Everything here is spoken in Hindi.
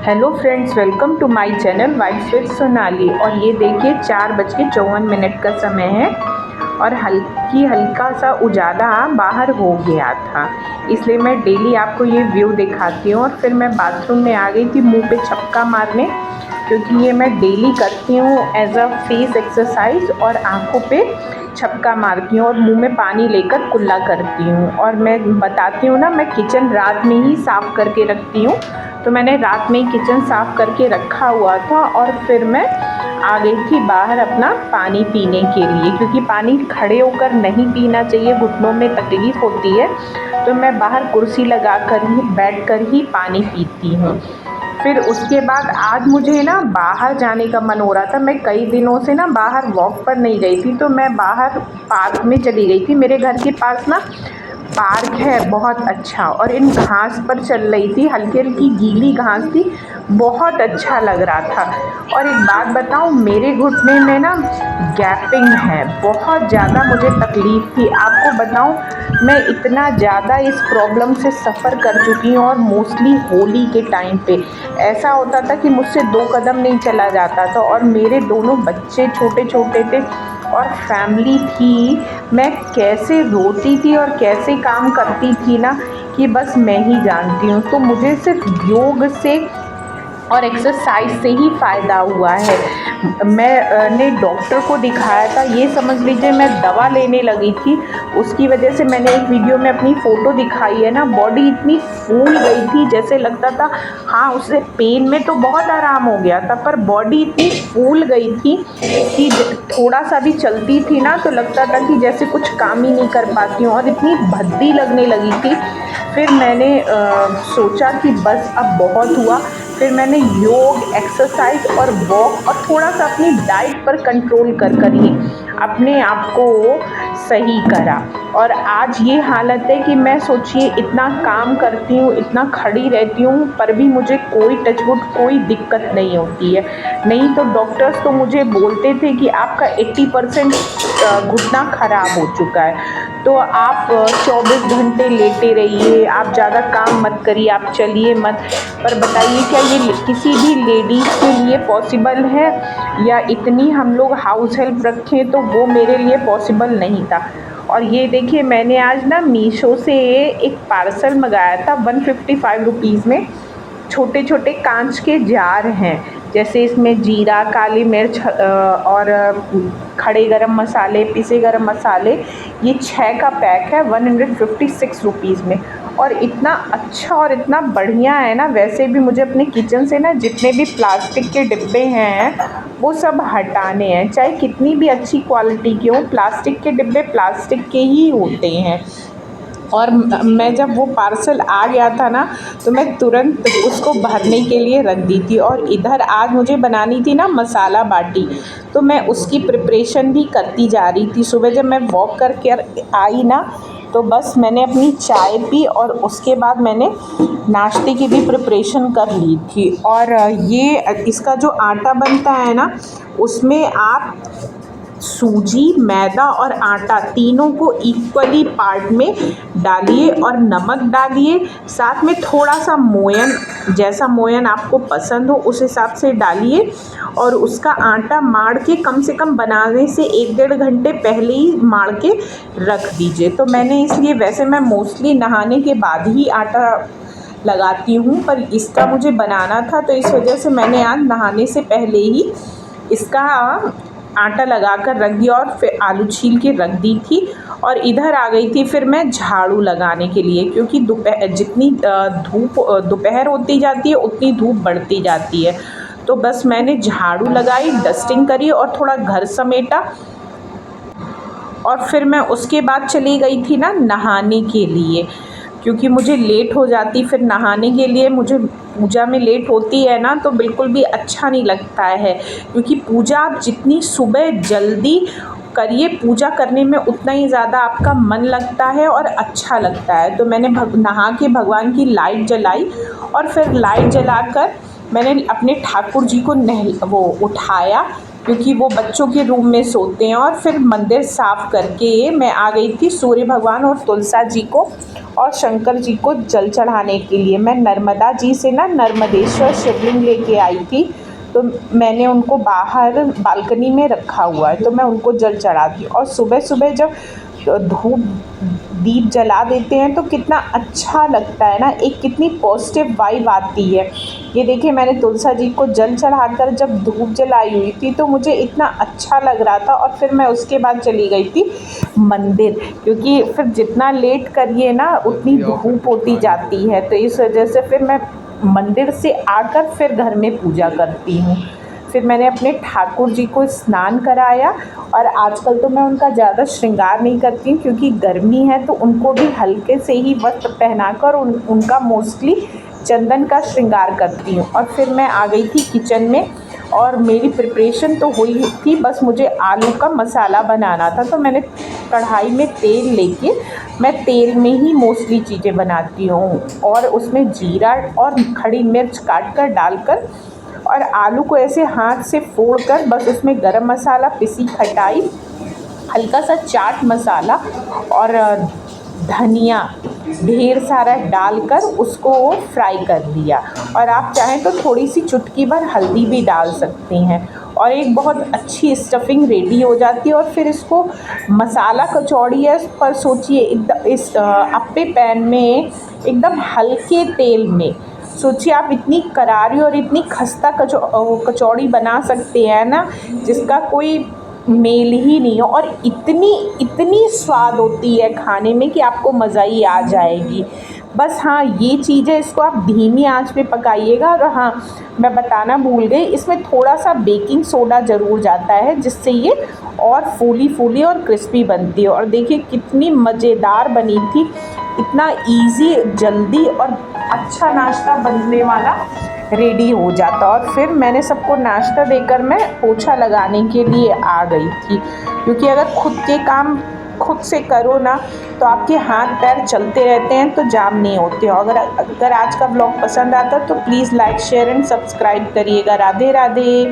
Hello friends, welcome to my channel vibes with Sonali. और ये देखिए 4:54 का समय है और हल्का सा उजाला बाहर हो गया था, इसलिए मैं डेली आपको ये व्यू दिखाती हूँ। और फिर मैं बाथरूम में आ गई थी मुंह पे छपका मारने, क्योंकि ये मैं डेली करती हूँ एज अ फेस एक्सरसाइज। और आँखों पे छपका मारती हूँ और मुंह में पानी लेकर कुल्ला करती हूँ। और मैं बताती हूँ ना, मैं किचन रात में ही साफ़ करके रखती हूँ। तो मैंने रात में ही किचन साफ़ करके रखा हुआ था और फिर मैं आ गई थी बाहर अपना पानी पीने के लिए, क्योंकि पानी खड़े होकर नहीं पीना चाहिए, घुटनों में तकलीफ़ होती है। तो मैं बाहर कुर्सी लगा कर ही बैठ कर ही पानी पीती हूँ। फिर उसके बाद आज मुझे ना बाहर जाने का मन हो रहा था। मैं कई दिनों से ना बाहर वॉक पर नहीं गई थी, तो मैं बाहर पार्क में चली गई थी। मेरे घर के पास ना पार्क है बहुत अच्छा, और इन घास पर चल रही थी, हल्की हल्की गीली घास थी, बहुत अच्छा लग रहा था। और एक बात बताऊं, मेरे घुटने में ना गैपिंग है, बहुत ज़्यादा मुझे तकलीफ़ थी। आपको बताऊं, मैं इतना ज़्यादा इस प्रॉब्लम से सफ़र कर चुकी हूँ। और मोस्टली होली के टाइम पे ऐसा होता था कि मुझसे 2 कदम नहीं चला जाता था, और मेरे दोनों बच्चे छोटे छोटे थे और फैमिली थी। मैं कैसे रोती थी और कैसे काम करती थी ना, कि बस मैं ही जानती हूँ। तो मुझे सिर्फ योग से और एक्सरसाइज से ही फ़ायदा हुआ है। मैंने डॉक्टर को दिखाया था, ये समझ लीजिए मैं दवा लेने लगी थी। उसकी वजह से मैंने एक वीडियो में अपनी फ़ोटो दिखाई है ना, बॉडी इतनी फूल गई थी, जैसे लगता था हाँ, उससे पेन में तो बहुत आराम हो गया था, पर बॉडी इतनी फूल गई थी कि थोड़ा सा भी चलती थी ना तो लगता था कि जैसे कुछ काम ही नहीं कर पाती हूँ, और इतनी भद्दी लगने लगी थी। फिर मैंने सोचा कि बस अब बहुत हुआ। फिर मैंने योग, एक्सरसाइज और वॉक और थोड़ा सा अपनी डाइट पर कंट्रोल कर ही अपने आप को सही करा। और आज ये हालत है कि मैं सोचिए इतना काम करती हूँ, इतना खड़ी रहती हूँ, पर भी मुझे कोई टचवुड कोई दिक्कत नहीं होती है। नहीं तो डॉक्टर्स तो मुझे बोलते थे कि आपका 80% घुटना खराब हो चुका है, तो आप 24 घंटे लेटे रहिए, आप ज़्यादा काम मत करिए, आप चलिए मत। पर बताइए, क्या ये किसी भी लेडीज़ के लिए पॉसिबल है? या इतनी हम लोग हाउस हेल्प रखें, तो वो मेरे लिए पॉसिबल नहीं था। और ये देखिए, मैंने आज ना मीशो से एक पार्सल मंगाया था 155 में। छोटे छोटे कांच के जार हैं, जैसे इसमें जीरा, काली मिर्च और खड़े गरम मसाले, पिसे गरम मसाले। ये 6 का पैक है 156 में। और इतना अच्छा और इतना बढ़िया है ना। वैसे भी मुझे अपने किचन से ना जितने भी प्लास्टिक के डिब्बे हैं वो सब हटाने हैं, चाहे कितनी भी अच्छी क्वालिटी के हों, प्लास्टिक के डिब्बे प्लास्टिक के ही होते हैं। और मैं जब वो पार्सल आ गया था ना, तो मैं तुरंत उसको भरने के लिए रख दी थी। और इधर आज मुझे बनानी थी ना मसाला बाटी, तो मैं उसकी प्रिपरेशन भी करती जा रही थी। सुबह जब मैं वॉक करके आई ना, तो बस मैंने अपनी चाय पी और उसके बाद मैंने नाश्ते की भी प्रिपरेशन कर ली थी। और ये इसका जो आटा बनता है ना, उसमें आप सूजी, मैदा और आटा तीनों को इक्वली पार्ट में डालिए और नमक डालिए, साथ में थोड़ा सा मोयन, जैसा मोयन आपको पसंद हो उस हिसाब से डालिए। और उसका आटा माड़ के कम से कम बनाने से 1-1.5 घंटे पहले ही माड़ के रख दीजिए। तो मैंने इसलिए, वैसे मैं मोस्टली नहाने के बाद ही आटा लगाती हूँ, पर इसका मुझे बनाना था, तो इस वजह से मैंने आज नहाने से पहले ही इसका आटा लगा कर रख दिया और फिर आलू छील के रख दी थी। और इधर आ गई थी फिर मैं झाड़ू लगाने के लिए, क्योंकि जितनी दोपहर होती जाती है उतनी धूप बढ़ती जाती है। तो बस मैंने झाड़ू लगाई, डस्टिंग करी और थोड़ा घर समेटा। और फिर मैं उसके बाद चली गई थी ना नहाने के लिए, क्योंकि मुझे लेट हो जाती फिर नहाने के लिए। मुझे पूजा में लेट होती है ना, तो बिल्कुल भी अच्छा नहीं लगता है, क्योंकि पूजा आप जितनी सुबह जल्दी करिए, पूजा करने में उतना ही ज़्यादा आपका मन लगता है और अच्छा लगता है। तो मैंने नहा के भगवान की लाइट जलाई, और फिर लाइट जलाकर मैंने अपने ठाकुर जी को वो उठाया, क्योंकि वो बच्चों के रूम में सोते हैं। और फिर मंदिर साफ़ करके मैं आ गई थी सूर्य भगवान और तुलसा जी को और शंकर जी को जल चढ़ाने के लिए। मैं नर्मदा जी से ना नर्मदेश्वर शिवलिंग लेके आई थी, तो मैंने उनको बाहर बालकनी में रखा हुआ है, तो मैं उनको जल चढ़ाती हूँ। और सुबह सुबह जब धूप दीप जला देते हैं तो कितना अच्छा लगता है ना, एक कितनी पॉजिटिव वाइब आती है। ये देखिए, मैंने तुलसा जी को जल चढ़ाकर जब धूप जलाई हुई थी तो मुझे इतना अच्छा लग रहा था। और फिर मैं उसके बाद चली गई थी मंदिर, क्योंकि फिर जितना लेट करिए ना उतनी धूप होती जाती है, तो इस वजह से फिर मैं मंदिर से आकर फिर घर में पूजा करती हूँ। फिर मैंने अपने ठाकुर जी को स्नान कराया। और आजकल तो मैं उनका ज़्यादा श्रृंगार नहीं करती हूँ, क्योंकि गर्मी है, तो उनको भी हल्के से ही वस्त्र पहनाकर उनका मोस्टली चंदन का श्रृंगार करती हूँ। और फिर मैं आ गई थी किचन में, और मेरी प्रिपरेशन तो हुई थी, बस मुझे आलू का मसाला बनाना था। तो मैंने कढ़ाई में तेल लेके, मैं तेल में ही मोस्टली चीज़ें बनाती हूँ, और उसमें जीरा और खड़ी मिर्च काट कर डालकर और आलू को ऐसे हाथ से फोड़कर बस उसमें गरम मसाला, पिसी खटाई, हल्का सा चाट मसाला और धनिया ढेर सारा डालकर उसको फ्राई कर लिया। और आप चाहें तो थोड़ी सी चुटकी भर हल्दी भी डाल सकते हैं, और एक बहुत अच्छी स्टफिंग रेडी हो जाती है। और फिर इसको मसाला कचौड़ी है पर सोचिए, एकदम इस अप्पे पैन में एकदम हल्के तेल में, सोचिए आप इतनी करारी और इतनी खस्ता कचौड़ी बना सकते हैं ना, जिसका कोई मेल ही नहीं हो। और इतनी इतनी स्वाद होती है खाने में कि आपको मज़ा ही आ जाएगी। बस हाँ, ये चीज़ें इसको आप धीमी आंच पे पकाइएगा। और हाँ, मैं बताना भूल गई, इसमें थोड़ा सा बेकिंग सोडा ज़रूर जाता है, जिससे ये और फूली फूली और क्रिस्पी बनती है। और देखिए कितनी मज़ेदार बनी थी, इतना इजी, जल्दी और अच्छा नाश्ता बनने वाला रेडी हो जाता। और फिर मैंने सबको नाश्ता देकर मैं पोछा लगाने के लिए आ गई थी, क्योंकि अगर खुद के काम खुद से करो ना तो आपके हाथ पैर चलते रहते हैं, तो जाम नहीं होते हो। अगर आज का ब्लॉग पसंद आता तो please like, share and subscribe करिएगा। राधे राधे।